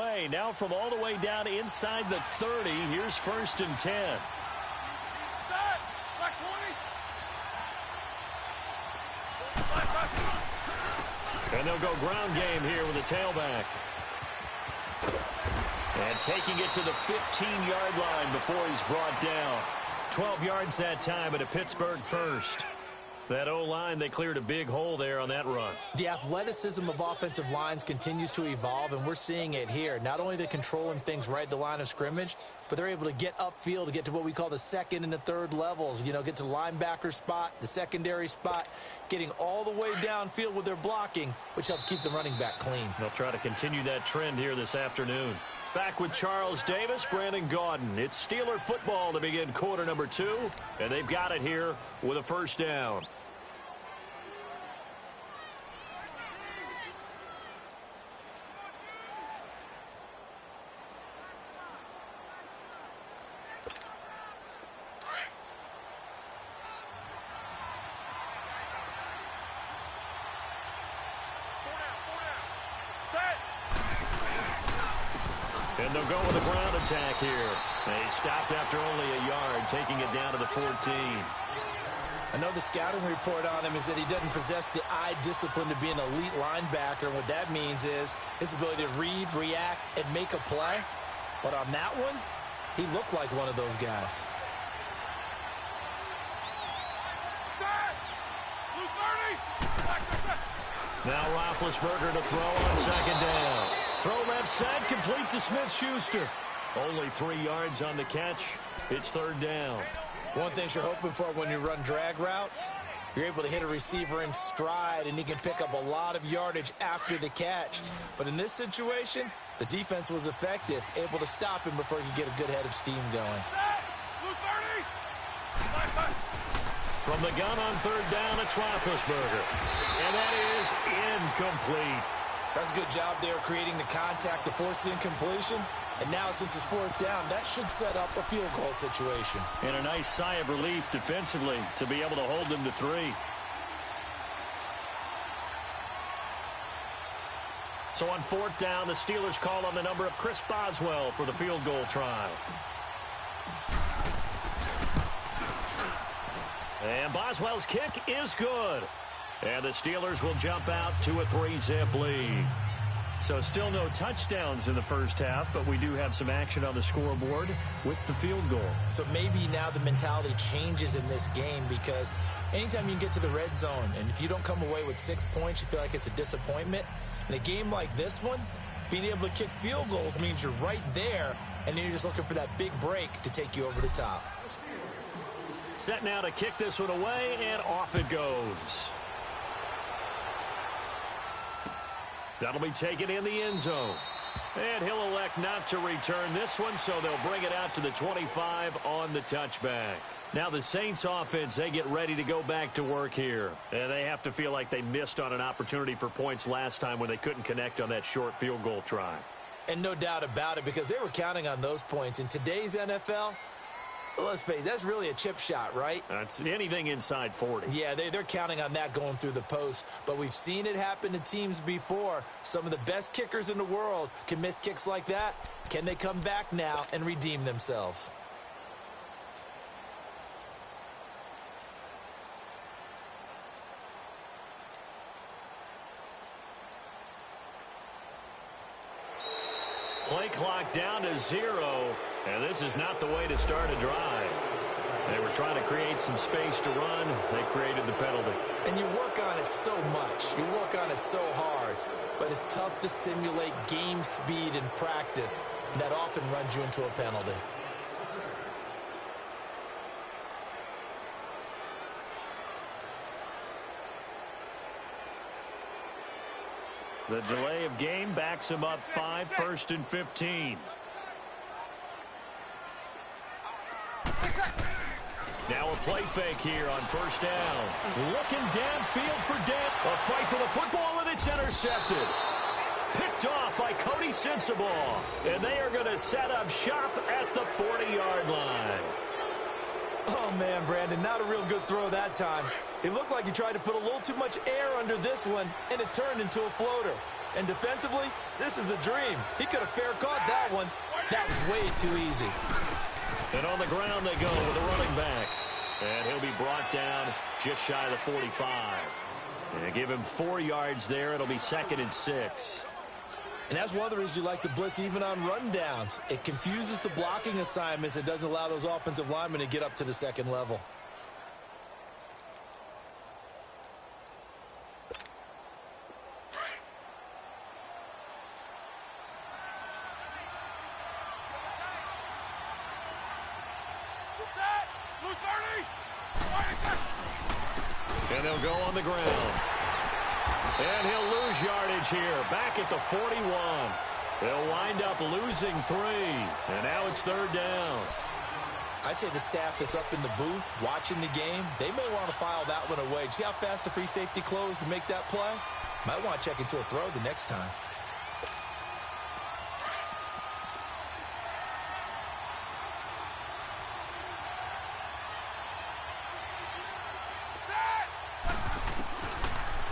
away. Now from all the way down inside the 30, here's 1st and 10. And they'll go ground game here with a tailback. And taking it to the 15-yard line before he's brought down. 12 yards that time at a Pittsburgh first. That O-line, they cleared a big hole there on that run. The athleticism of offensive lines continues to evolve, and we're seeing it here. Not only are they controlling things right at the line of scrimmage, but they're able to get upfield to get to what we call the second and the third levels. You know, get to the linebacker spot, the secondary spot, getting all the way downfield with their blocking, which helps keep the running back clean. They'll try to continue that trend here this afternoon. Back with Charles Davis, Brandon Gaudin. It's Steeler football to begin quarter number 2, and they've got it here with a first down. And they'll go with a ground attack here. They stopped after only a yard, taking it down to the 14. I know the scouting report on him is that he doesn't possess the eye discipline to be an elite linebacker. And what that means is his ability to read, react, and make a play. But on that one, he looked like one of those guys. Now Roethlisberger to throw on second down. Throw left side, complete to Smith-Schuster. Only 3 yards on the catch. It's third down. One thing you're hoping for when you run drag routes, you're able to hit a receiver in stride, and he can pick up a lot of yardage after the catch. But in this situation, the defense was effective, able to stop him before he could get a good head of steam going. From the gun on third down, it's Roethlisberger. And that is incomplete. That's a good job there creating the contact to force the incompletion. And now, since it's fourth down, that should set up a field goal situation. And a nice sigh of relief defensively to be able to hold them to 3. So on fourth down, the Steelers call on the number of Chris Boswell for the field goal try. And Boswell's kick is good. And the Steelers will jump out to a 3-zip lead. So still no touchdowns in the first half, but we do have some action on the scoreboard with the field goal. So maybe now the mentality changes in this game, because anytime you can get to the red zone, and if you don't come away with 6 points, you feel like it's a disappointment. In a game like this one, being able to kick field goals means you're right there, and then you're just looking for that big break to take you over the top. Set now to kick this one away, and off it goes. That'll be taken in the end zone. And he'll elect not to return this one, so they'll bring it out to the 25 on the touchback. Now the Saints offense, they get ready to go back to work here. And they have to feel like they missed on an opportunity for points last time when they couldn't connect on that short field goal try. And no doubt about it, because they were counting on those points. In today's NFL, let's face it, that's really a chip shot, right? That's anything inside 40. Yeah, they're counting on that going through the post. But we've seen it happen to teams before. Some of the best kickers in the world can miss kicks like that. Can they come back now and redeem themselves? Play clock down to 0, and this is not the way to start a drive. They were trying to create some space to run. They created the penalty. And you work on it so much. You work on it so hard. But it's tough to simulate game speed in practice. That often runs you into a penalty. The delay of game backs him up 5, 1st and 15. Now a play fake here on first down. Looking downfield for Dent. A fight for the football, and it's intercepted. Picked off by Cody Sensabaugh. And they are going to set up shop at the 40-yard line. Oh, man, Brandon, not a real good throw that time. It looked like he tried to put a little too much air under this one, and it turned into a floater. And defensively, this is a dream. He could have fair caught that one. That was way too easy. And on the ground they go with a running back. And he'll be brought down just shy of the 45. And give him 4 yards there. It'll be 2nd and 6. And that's one of the reasons you like to blitz even on rundowns. It confuses the blocking assignments and doesn't allow those offensive linemen to get up to the second level. And they'll go on the ground. And he'll lose yardage here, back at the 41. They'll wind up losing 3. And now it's 3rd down. I'd say the staff that's up in the booth watching the game, they may want to file that one away. See how fast the free safety closed to make that play? Might want to check into a throw the next time.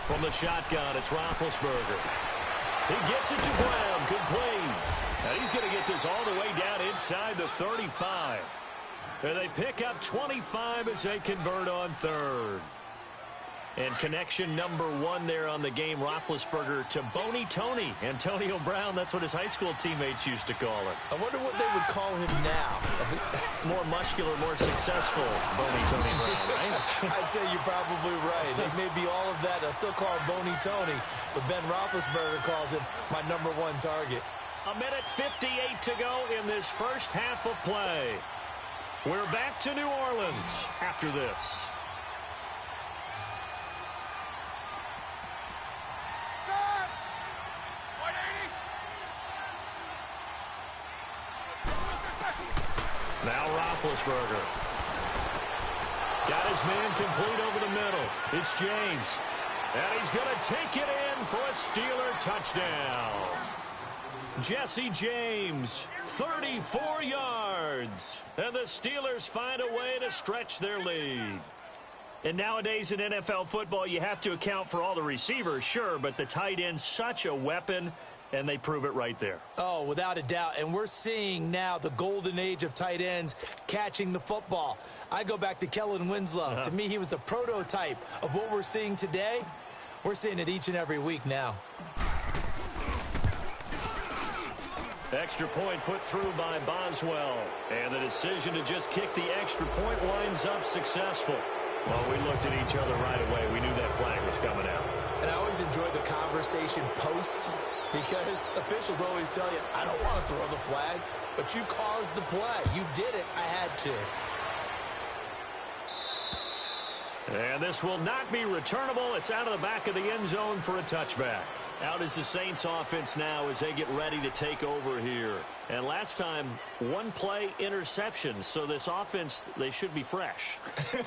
From the shotgun, it's Roethlisberger. He gets it to Brown. Complete. Now he's going to get this all the way down inside the 35. And they pick up 25 as they convert on 3rd. And connection number 1 there on the game, Roethlisberger to Boney Tony. Antonio Brown, that's what his high school teammates used to call him. I wonder what they would call him now. More muscular, more successful Boney Tony Brown, right? I'd say you're probably right. It may be all of that. I still call him Boney Tony, but Ben Roethlisberger calls him my number 1 target. 1:58 to go in this first half of play. We're back to New Orleans after this. Now Roethlisberger. Got his man complete over the middle. It's James. And he's going to take it in for a Steeler touchdown. Jesse James, 34 yards. And the Steelers find a way to stretch their lead. And nowadays in NFL football, you have to account for all the receivers, sure, but the tight end's such a weapon, and they prove it right there. Oh, without a doubt. And we're seeing now the golden age of tight ends catching the football. I go back to Kellen Winslow. To me, he was the prototype of what we're seeing today. We're seeing it each and every week now. Extra point put through by Boswell. And the decision to just kick the extra point winds up successful. Well, we looked at each other right away. We knew that flag was coming out. And I always enjoy the conversation post, because officials always tell you, I don't want to throw the flag, but you caused the play. You did it. I had to. And this will not be returnable. It's out of the back of the end zone for a touchback. Out is the Saints offense now as they get ready to take over here. And last time, 1 play interception. So this offense, they should be fresh.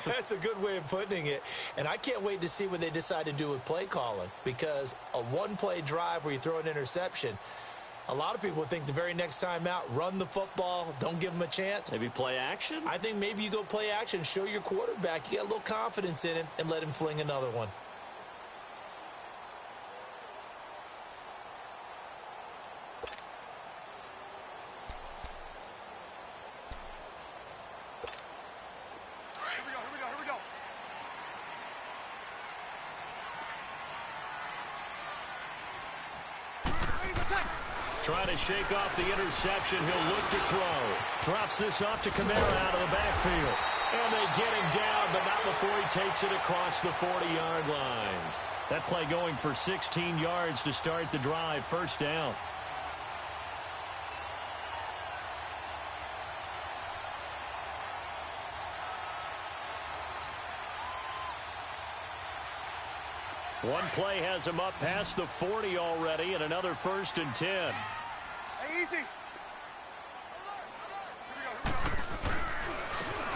That's a good way of putting it. And I can't wait to see what they decide to do with play calling, because a 1-play drive where you throw an interception, a lot of people would think the very next time out, run the football, don't give them a chance. Maybe play action? I think maybe you go play action, show your quarterback, you get a little confidence in him, and let him fling another one. Trying to shake off the interception. He'll look to throw. Drops this off to Kamara out of the backfield. And they get him down, but not before he takes it across the 40-yard line. That play going for 16 yards to start the drive. First down. One play has him up past the 40 already, and another 1st and 10. Hey, easy.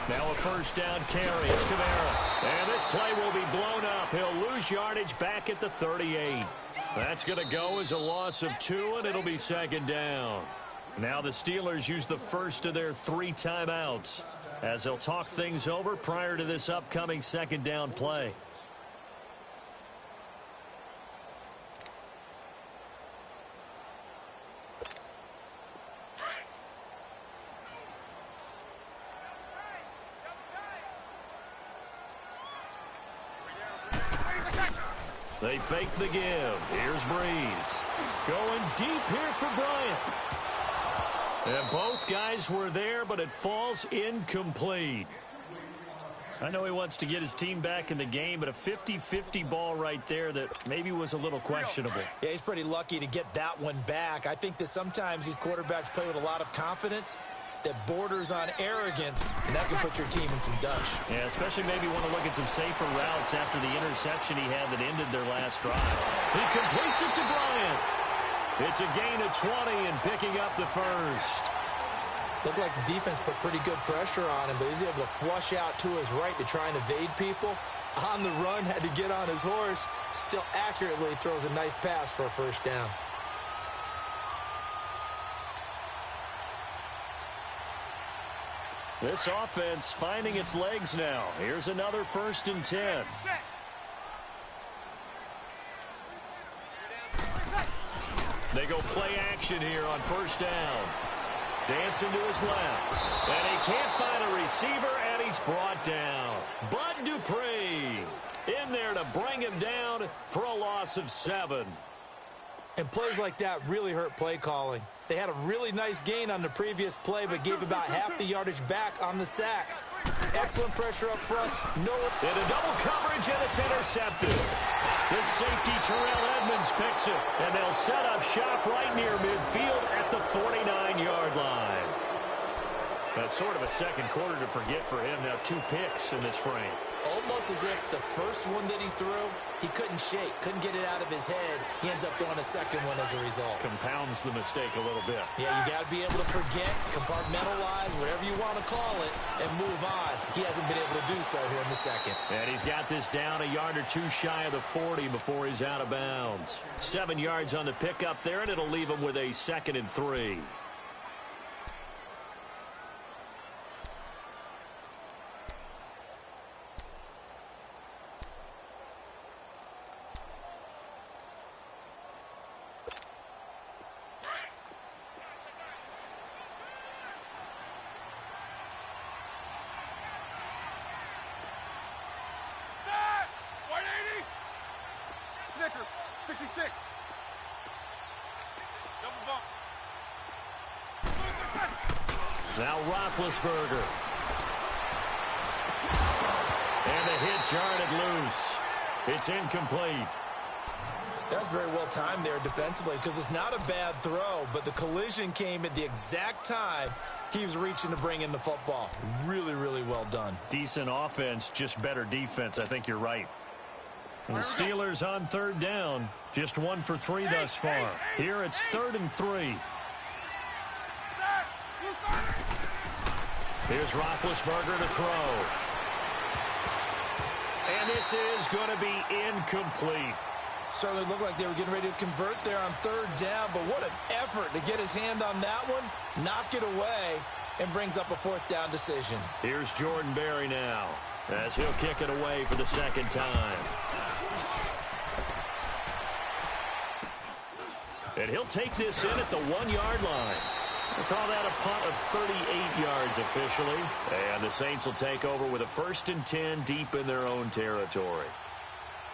Now a first down carry. It's Kamara. And this play will be blown up. He'll lose yardage back at the 38. That's going to go as a loss of 2, and it'll be 2nd down. Now the Steelers use the first of their 3 timeouts as they'll talk things over prior to this upcoming 2nd down play. They fake the give. Here's Breeze. Going deep here for Bryant. And both guys were there, but it falls incomplete. I know he wants to get his team back in the game, but a 50-50 ball right there that maybe was a little questionable. Yeah, he's pretty lucky to get that one back. I think that sometimes these quarterbacks play with a lot of confidence that borders on arrogance, and that can put your team in some dutch. Yeah, especially maybe want to look at some safer routes after the interception he had that ended their last drive. He completes it to Bryant. It's a gain of 20 and picking up the first. Looked like the defense put pretty good pressure on him, but he was able to flush out to his right to try and evade people. On the run, had to get on his horse. Still accurately throws a nice pass for a first down. This offense finding its legs now. Here's another 1st and 10. They go play action here on 1st down. Dancing to his left. And he can't find a receiver, and he's brought down. Bud Dupree in there to bring him down for a loss of 7. And plays like that really hurt play calling. They had a really nice gain on the previous play, but gave about half the yardage back on the sack. Excellent pressure up front. In a double coverage, and it's intercepted. The safety, Terrell Edmonds, picks it, and they'll set up shop right near midfield at the 49-yard line. That's sort of a second quarter to forget for him. Now 2 picks in this frame. Almost as if the first one that he threw, he couldn't shake, couldn't get it out of his head. He ends up throwing a second one as a result. Compounds the mistake a little bit. Yeah, you got to be able to forget, compartmentalize, whatever you want to call it, and move on. He hasn't been able to do so here in the second. And he's got this down a yard or 2 shy of the 40 before he's out of bounds. 7 yards on the pickup there, and it'll leave him with a 2nd and 3. Snickers, 66. Double bump. Now Roethlisberger. And the hit jarred it loose. It's incomplete. That's very well timed there defensively because it's not a bad throw, but the collision came at the exact time he was reaching to bring in the football. Really, really well done. Decent offense, just better defense. I think you're right. And the Steelers on 3rd down. Just 1 for 3 thus far. Here it's 3rd and 3. Here's Roethlisberger to throw. And this is going to be incomplete. Certainly looked like they were getting ready to convert there on 3rd down, but what an effort to get his hand on that one, knock it away, and brings up a 4th down decision. Here's Jordan Berry now, as he'll kick it away for the 2nd time. And he'll take this in at the 1-yard line. We'll call that a punt of 38 yards officially. And the Saints will take over with a 1st and 10 deep in their own territory.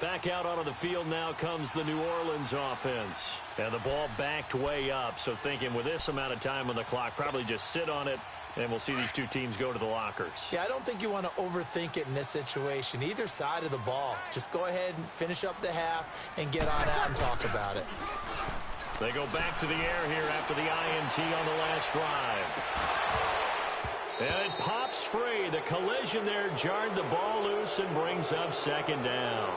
Back out onto the field now comes the New Orleans offense. And the ball backed way up, so thinking with this amount of time on the clock, probably just sit on it, and we'll see these 2 teams go to the lockers. Yeah, I don't think you want to overthink it in this situation. Either side of the ball. Just go ahead and finish up the half and get on out and talk about it. They go back to the air here after the INT on the last drive. And it pops free. The collision there jarred the ball loose and brings up 2nd down.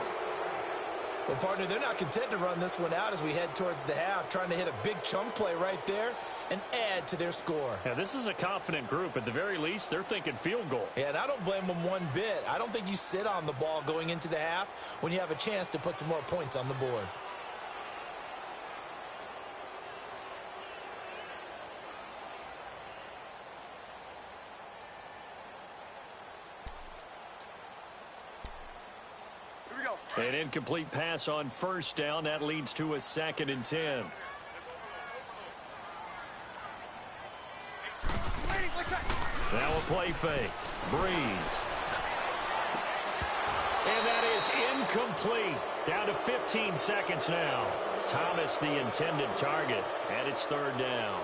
Well, partner, they're not content to run this one out as we head towards the half, trying to hit a big chunk play right there and add to their score. Yeah, this is a confident group. At the very least, they're thinking field goal. Yeah, and I don't blame them one bit. I don't think you sit on the ball going into the half when you have a chance to put some more points on the board. An incomplete pass on 1st down. That leads to a 2nd and 10. Now a play fake. Breeze. And that is incomplete. Down to 15 seconds now. Thomas the intended target, and it's third down.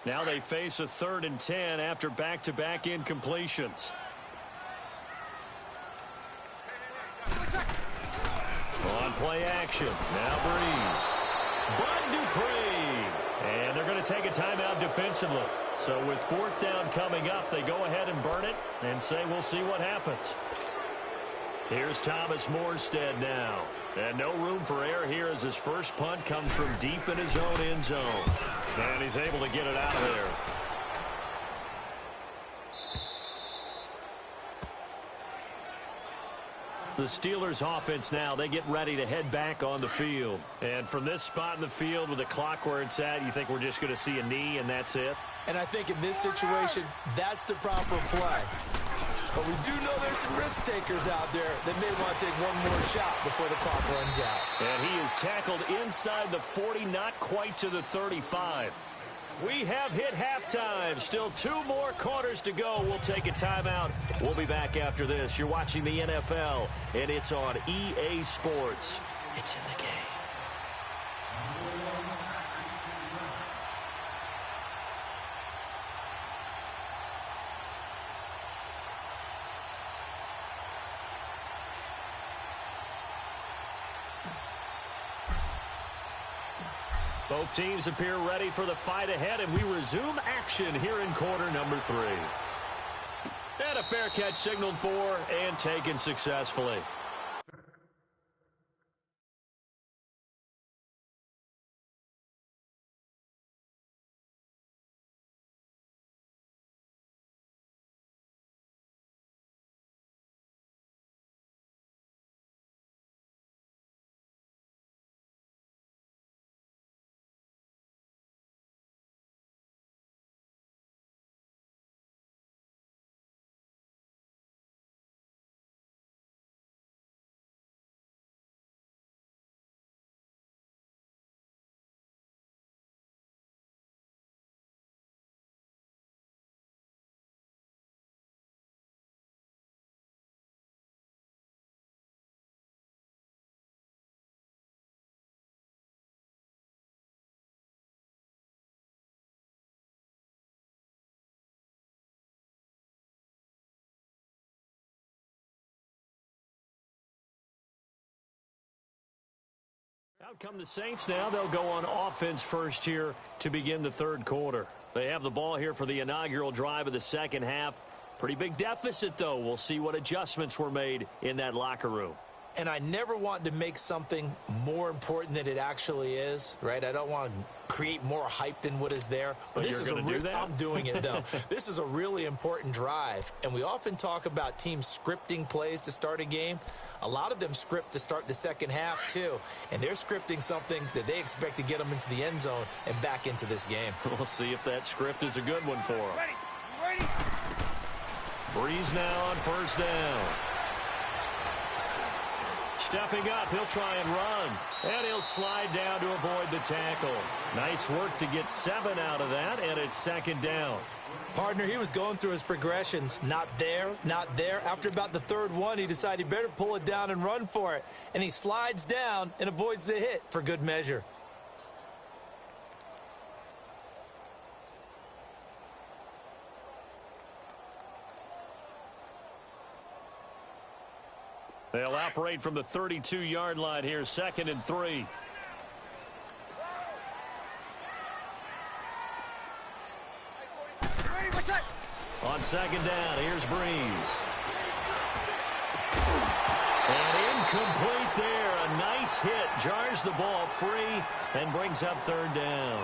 Now they face a 3rd and 10 after back-to-back incompletions. On play action. Now Breeze. Bud Dupree. And they're going to take a timeout defensively. So with 4th down coming up, they go ahead and burn it and say we'll see what happens. Here's Thomas Morstead now. And no room for error here as his first punt comes from deep in his own end zone. And he's able to get it out of there. The Steelers offense now, they get ready to head back on the field. And from this spot in the field with the clock where it's at, you think we're just going to see a knee and that's it? And I think in this situation, that's the proper play. But we do know there's some risk takers out there that may want to take one more shot before the clock runs out. And he is tackled inside the 40, not quite to the 35. We have hit halftime. Still 2 more quarters to go. We'll take a timeout. We'll be back after this. You're watching the NFL, and it's on EA Sports. It's in the game. Both teams appear ready for the fight ahead, and we resume action here in quarter number 3. And a fair catch signaled for and taken successfully. Out come the Saints now. They'll go on offense first here to begin the 3rd quarter. They have the ball here for the inaugural drive of the 2nd half. Pretty big deficit, though. We'll see what adjustments were made in that locker room. And I never want to make something more important than it actually is, right? I don't want to create more hype than what is there. But this is do that? I'm doing it, though. This is a really important drive. And we often talk about teams scripting plays to start a game. A lot of them script to start the 2nd half, too. And they're scripting something that they expect to get them into the end zone and back into this game. We'll see if that script is a good one for them. Ready. Breeze now on 1st down. Stepping up, he'll try and run. And he'll slide down to avoid the tackle. Nice work to get 7 out of that, and it's 2nd down. Partner, he was going through his progressions. Not there, not there. After about the 3rd one, he decided he better pull it down and run for it. And he slides down and avoids the hit for good measure. They'll operate from the 32-yard line here, 2nd and 3. On 2nd down, here's Breeze. And incomplete there. A nice hit. Jars the ball free and brings up 3rd down.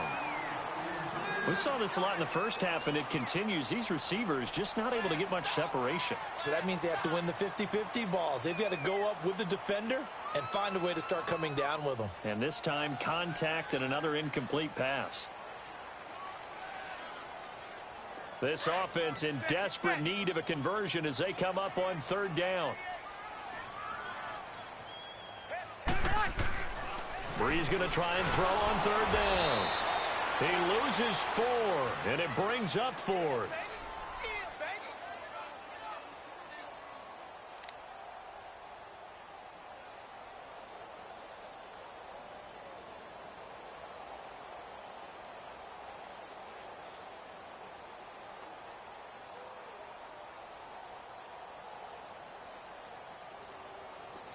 We saw this a lot in the first half, and it continues. These receivers just not able to get much separation. So that means they have to win the 50-50 balls. They've got to go up with the defender and find a way to start coming down with them. And this time, contact and another incomplete pass. This offense in desperate need of a conversion as they come up on third down. Brees going to try and throw on third down. He loses 4, and it brings up 4th.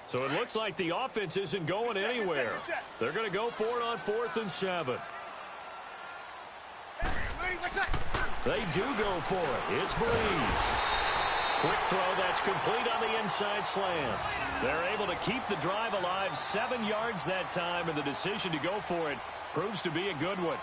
So it looks like the offense isn't going anywhere. They're going to go for it on 4th and 7. They do go for it. It's Brees. Quick throw that's complete on the inside slant. They're able to keep the drive alive, 7 yards that time, and the decision to go for it proves to be a good one.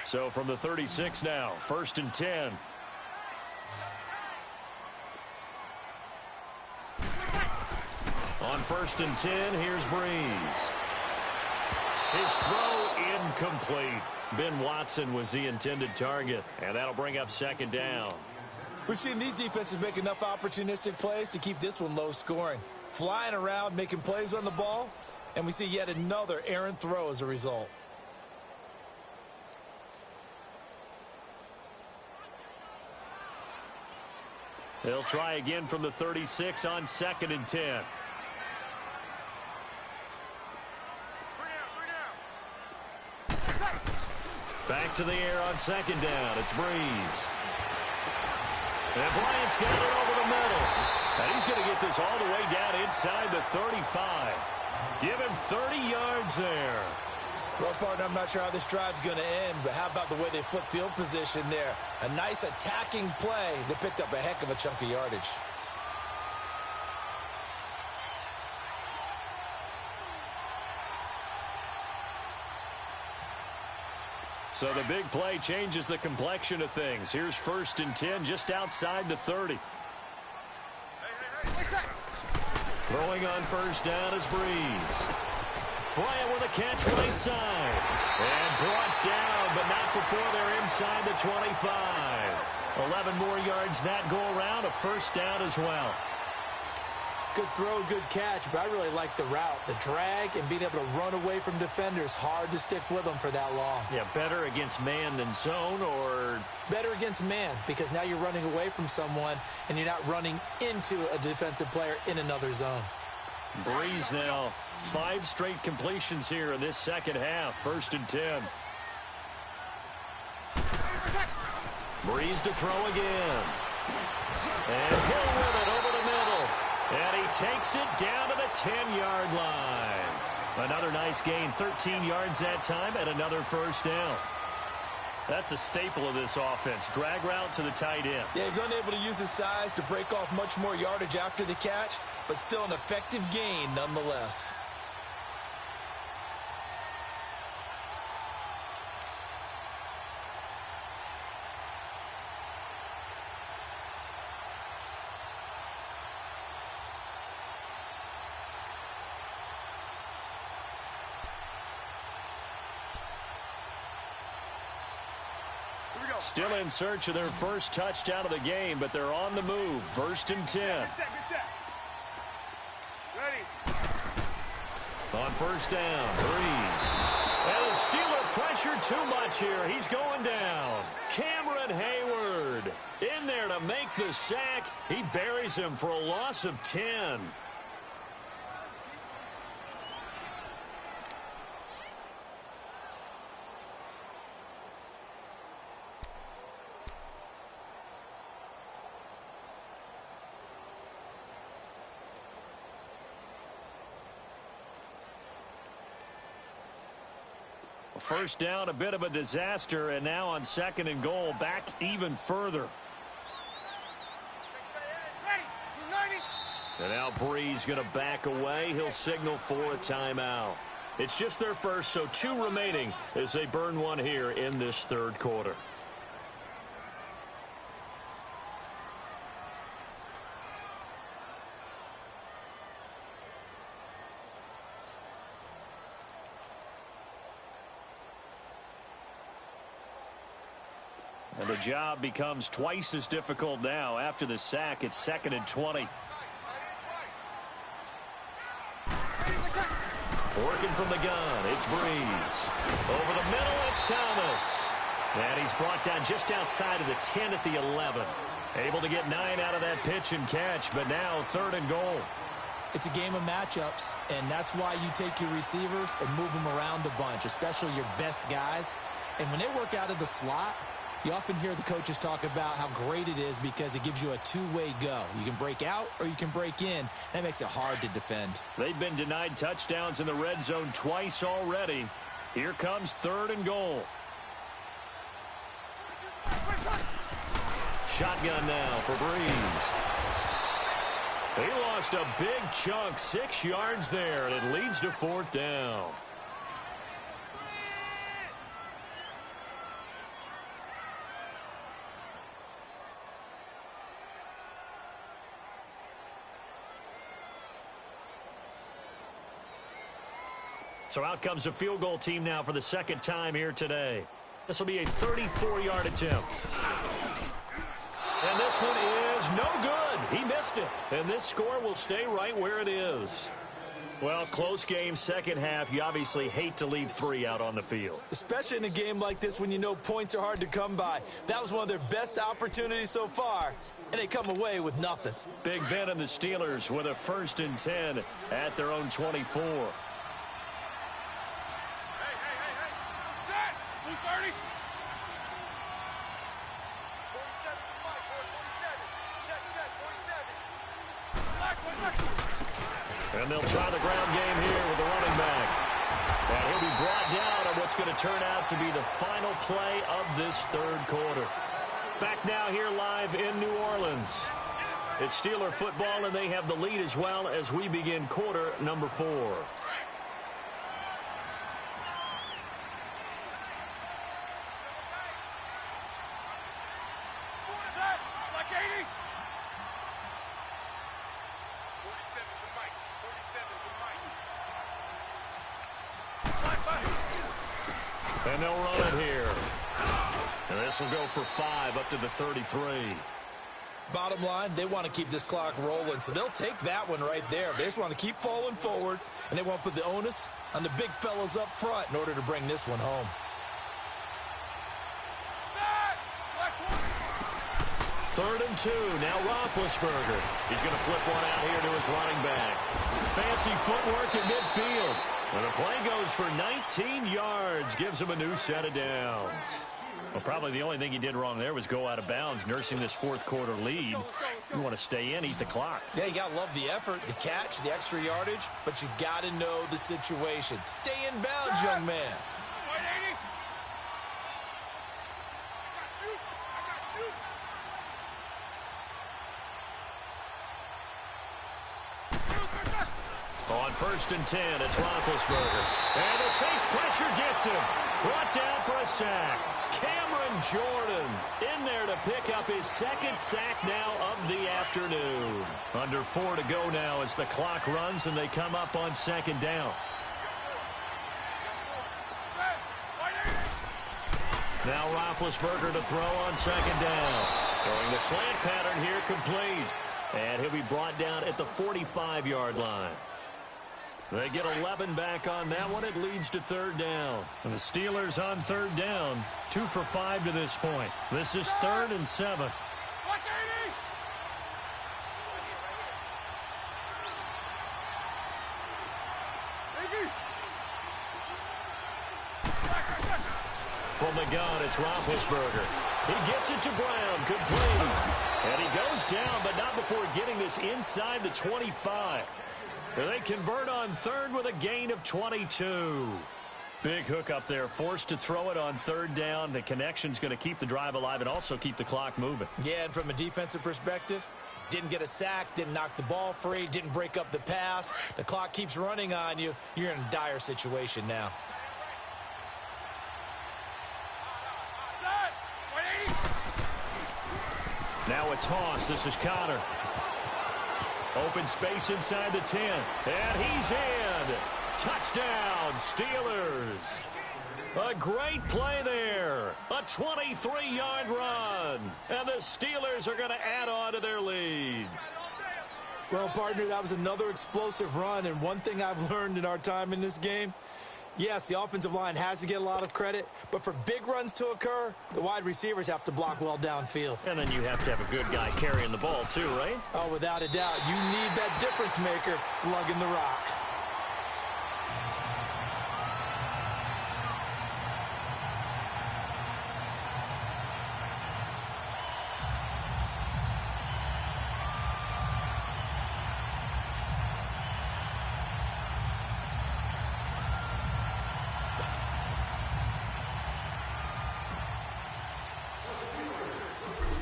So from the 36 now, 1st and 10. On 1st and 10, here's Brees. His throw incomplete. Ben Watson was the intended target, and that'll bring up 2nd down. We've seen these defenses make enough opportunistic plays to keep this one low scoring. Flying around, making plays on the ball, and we see yet another errant throw as a result. They'll try again from the 36 on 2nd and 10. Back to the air on 2nd down. It's Brees. And Bryant's got it over the middle. And he's going to get this all the way down inside the 35. Give him 30 yards there. Well, partner, I'm not sure how this drive's going to end, but how about the way they flip field position there? A nice attacking play that picked up a heck of a chunk of yardage. So the big play changes the complexion of things. Here's 1st and 10 just outside the 30. Throwing on 1st down is Brees. Bryant with a catch right side. And brought down, but not before they're inside the 25. 11 more yards that go around, a 1st down as well. Good throw, good catch, but I really like the route. The drag and being able to run away from defenders, hard to stick with them for that long. Yeah, better against man than zone, or? Better against man, because now you're running away from someone and you're not running into a defensive player in another zone. Brees now 5 straight completions here in this 2nd half. 1st and 10. Brees to throw again. And Hill with it over the middle. And he takes it down to the 10-yard line. Another nice gain, 13 yards that time, and another 1st down. That's a staple of this offense. Drag route to the tight end. Yeah, he's unable to use his size to break off much more yardage after the catch, but still an effective gain nonetheless. Still in search of their first touchdown of the game, but they're on the move. 1st and 10. Ready. On 1st down, Brees. And the Steeler pressure too much here. He's going down. Cameron Hayward in there to make the sack. He buries him for a loss of 10. First down, a bit of a disaster, and now on 2nd and goal, back even further. And now Brees going to back away. He'll signal for a timeout. It's just their first, so 2 remaining as they burn one here in this 3rd quarter. And the job becomes twice as difficult now. After the sack, it's 2nd and 20. Working from the gun, it's Breeze. Over the middle, it's Thomas. And he's brought down just outside of the 10 at the 11. Able to get 9 out of that pitch and catch, but now 3rd and goal. It's a game of matchups, and that's why you take your receivers and move them around a bunch, especially your best guys. And when they work out of the slot, you often hear the coaches talk about how great it is because it gives you a two-way go. You can break out or you can break in. That makes it hard to defend. They've been denied touchdowns in the red zone twice already. Here comes 3rd and goal. Shotgun now for Breeze. He lost a big chunk, 6 yards there, and it leads to 4th down. So out comes the field goal team now for the 2nd time here today. This will be a 34-yard attempt. And this one is no good. He missed it. And this score will stay right where it is. Well, close game, second half. You obviously hate to leave 3 out on the field. Especially in a game like this when you know points are hard to come by. That was one of their best opportunities so far, and they come away with nothing. Big Ben and the Steelers with a 1st and 10 at their own 24. And they'll try the ground game here with the running back. And he'll be brought down on what's going to turn out to be the final play of this 3rd quarter. Back now here live in New Orleans. It's Steeler football, and they have the lead as well as we begin quarter number 4. And they'll run it here. And this will go for 5 up to the 33. Bottom line, they want to keep this clock rolling, so they'll take that one right there. They just want to keep falling forward, and they want to put the onus on the big fellas up front in order to bring this one home. 3rd and 2. Now Roethlisberger. He's going to flip one out here to his running back. Fancy footwork in midfield. And the play goes for 19 yards. Gives him a new set of downs. Well, probably the only thing he did wrong there was go out of bounds, nursing this 4th quarter lead. You want to stay in, eat the clock. Yeah, you got to love the effort, the catch, the extra yardage, but you got to know the situation. Stay in bounds, young man. On 1st and 10, it's Roethlisberger. And the Saints pressure gets him. Brought down for a sack. Cameron Jordan in there to pick up his 2nd sack now of the afternoon. Under 4 to go now as the clock runs and they come up on 2nd down. Now Roethlisberger to throw on 2nd down. Throwing the slant pattern here complete. And he'll be brought down at the 45-yard line. They get 11 back on that one. It leads to 3rd down. And the Steelers on 3rd down. 2 for 5 to this point. This is 3rd and 7. From the gun, it's Roethlisberger. He gets it to Brown. Complete. And he goes down, but not before getting this inside the 25. They convert on 3rd with a gain of 22. Big hook up there, forced to throw it on 3rd down. The connection's going to keep the drive alive and also keep the clock moving. Yeah, and from a defensive perspective, didn't get a sack, didn't knock the ball free, didn't break up the pass. The clock keeps running on you. You're in a dire situation now. Now a toss. This is Connor. Open space inside the 10. And he's in. Touchdown, Steelers. A great play there. A 23-yard run. And the Steelers are going to add on to their lead. Well, partner, that was another explosive run. And one thing I've learned in our time in this game, yes, the offensive line has to get a lot of credit, but for big runs to occur, the wide receivers have to block well downfield. And then you have to have a good guy carrying the ball too, right? Oh, without a doubt. You need that difference maker lugging the rock.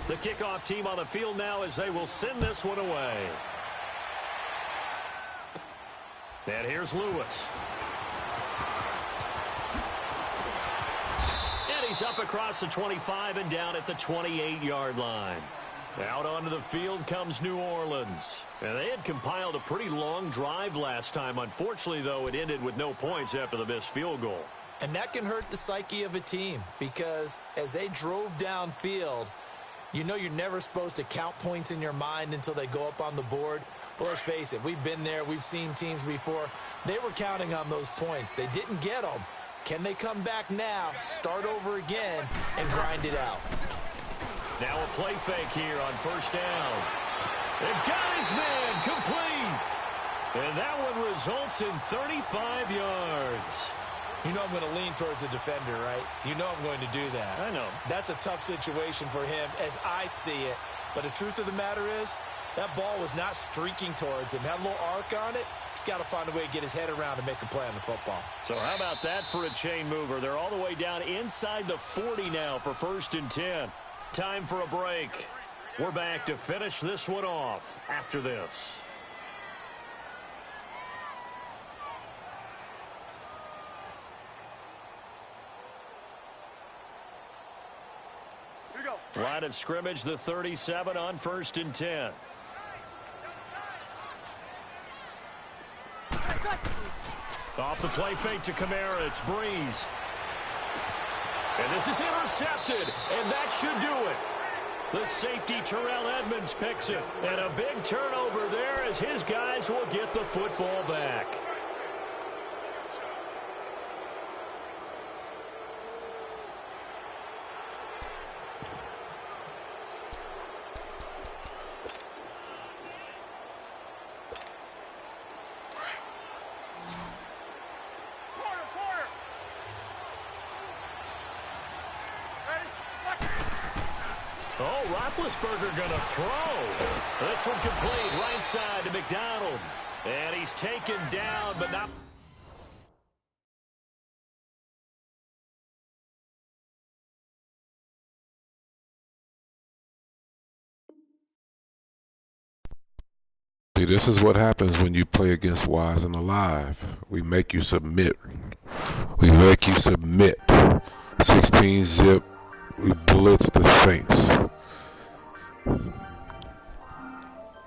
The kickoff team on the field now as they will send this one away. And here's Lewis. And he's up across the 25 and down at the 28-yard line. Out onto the field comes New Orleans. And they had compiled a pretty long drive last time. Unfortunately, though, it ended with no points after the missed field goal. And that can hurt the psyche of a team because as they drove downfield, you know you're never supposed to count points in your mind until they go up on the board. But let's face it, we've been there. We've seen teams before. They were counting on those points. They didn't get them. Can they come back now, start over again, and grind it out? Now a play fake here on first down. And got his man complete. And that one results in 35 yards. You know I'm going to lean towards the defender, right? You know I'm going to do that. I know. That's a tough situation for him as I see it. But the truth of the matter is, that ball was not streaking towards him. Had a little arc on it. He's got to find a way to get his head around and make a play on the football. So how about that for a chain mover? They're all the way down inside the 40 now for 1st and 10. Time for a break. We're back to finish this one off after this. Line of scrimmage, the 37 on 1st and 10. Off the play fake to Kamara, it's Breeze. And this is intercepted, and that should do it. The safety, Terrell Edmonds, picks it. And a big turnover there as his guys will get the football back. Oh, Roethlisberger going to throw. This one complete right side to McDonald. And he's taken down, but not. See, this is what happens when you play against Wise and Alive. We make you submit. We make you submit. 16 zip. We blitz the Saints.